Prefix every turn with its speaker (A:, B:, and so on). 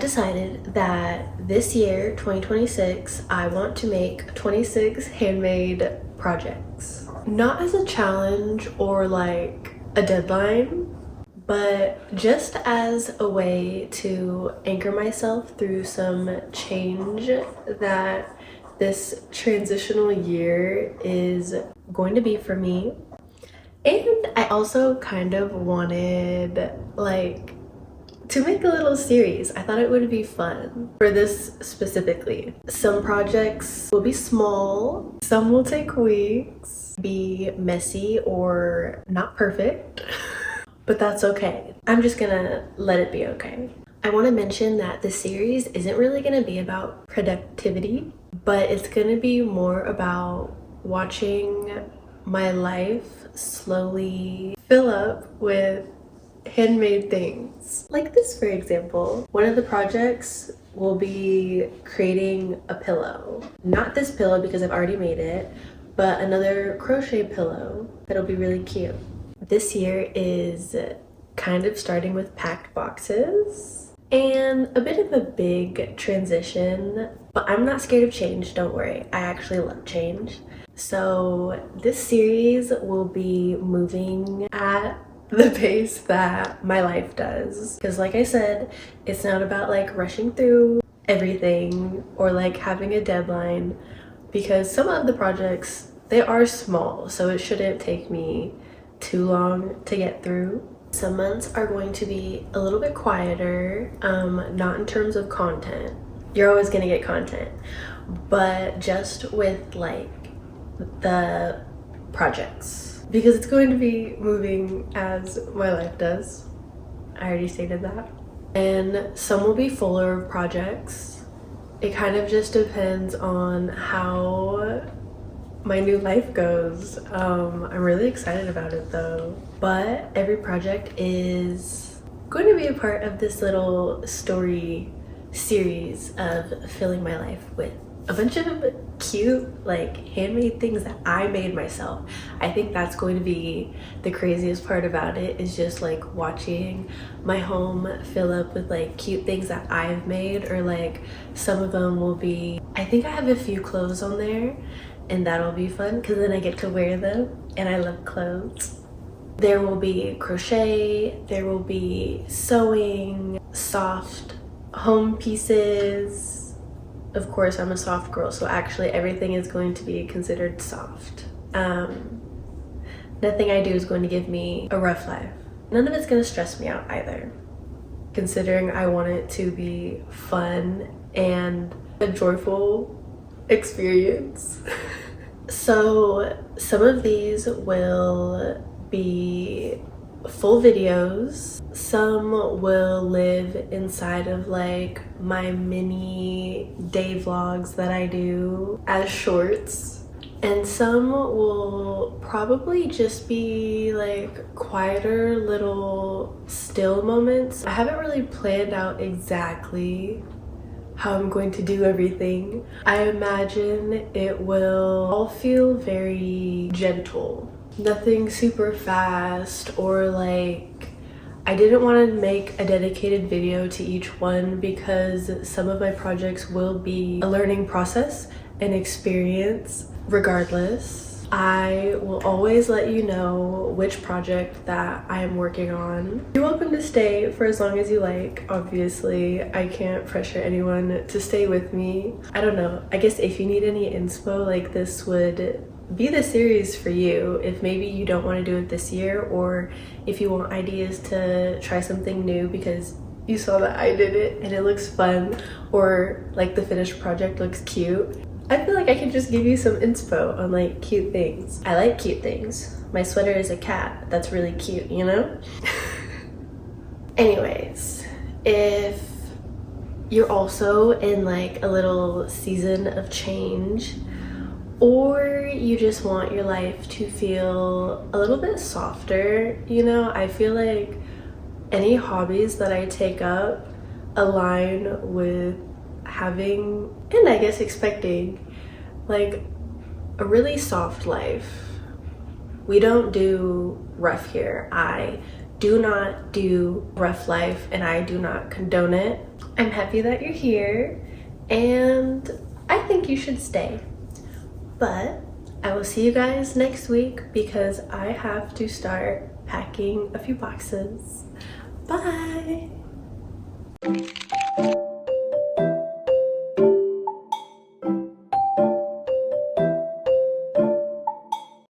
A: decided that this year, 2026, I want to make 26 handmade projects. Not as a challenge or like a deadline, but just as a way to anchor myself through some change that this transitional year is going to be for me. And I also kind of wanted like to make a little series. I thought it would be fun for this specifically. Some projects will be small, some will take weeks, be messy or not perfect, but that's okay. I'm just gonna let it be okay. I want to mention that the series isn't really gonna be about productivity, but it's gonna be more about watching my life slowly fill up with handmade things. Like this, for example. One of the projects will be creating a pillow. Not this pillow because I've already made it, but another crochet pillow that'll be really cute. This year is kind of starting with packed boxes and a bit of a big transition, but I'm not scared of change, don't worry. I actually love change. So this series will be moving at the pace that my life does. Because like I said, it's not about like rushing through everything or like having a deadline, because some of the projects, they are small, so it shouldn't take me too long to get through. Some months are going to be a little bit quieter, not in terms of content. You're always gonna get content, but just with like the projects, because it's going to be moving as my life does. I already stated that. And some will be fuller of projects. It kind of just depends on how my new life goes. I'm really excited about it though. But every project is going to be a part of this little story series of filling my life with a bunch of cute like handmade things that I made myself. I think that's going to be the craziest part about it, is just like watching my home fill up with like cute things that I've made, or like some of them will be, I think I have a few clothes on there, and that'll be fun because then I get to wear them, and I love clothes. There will be crochet, there will be sewing, soft home pieces. Of course, I'm a soft girl, so actually everything is going to be considered soft. Nothing I do is going to give me a rough life. None of it's going to stress me out either, considering I want it to be fun and a joyful experience. So some of these will be full videos. Some will live inside of like my mini day vlogs that I do as shorts, and some will probably just be like quieter little still moments. I haven't really planned out exactly how I'm going to do everything. I imagine it will all feel very gentle. Nothing super fast, or like, I didn't want to make a dedicated video to each one because some of my projects will be a learning process and experience regardless. I will always let you know which project that I am working on. You're welcome to stay for as long as you like. Obviously, I can't pressure anyone to stay with me. I don't know. I guess if you need any inspo, like this would be the series for you if maybe you don't want to do it this year, or if you want ideas to try something new because you saw that I did it and it looks fun, or like the finished project looks cute. I feel like I can just give you some inspo on like cute things. I like cute things. My sweater is a cat. That's really cute, you know? Anyways, if you're also in like a little season of change, or you just want your life to feel a little bit softer, you know, I feel like any hobbies that I take up align with having, and I guess expecting, like a really soft life. We don't do rough here. I do not do rough life and I do not condone it. I'm happy that you're here and I think you should stay. But I will see you guys next week because I have to start packing a few boxes. Bye!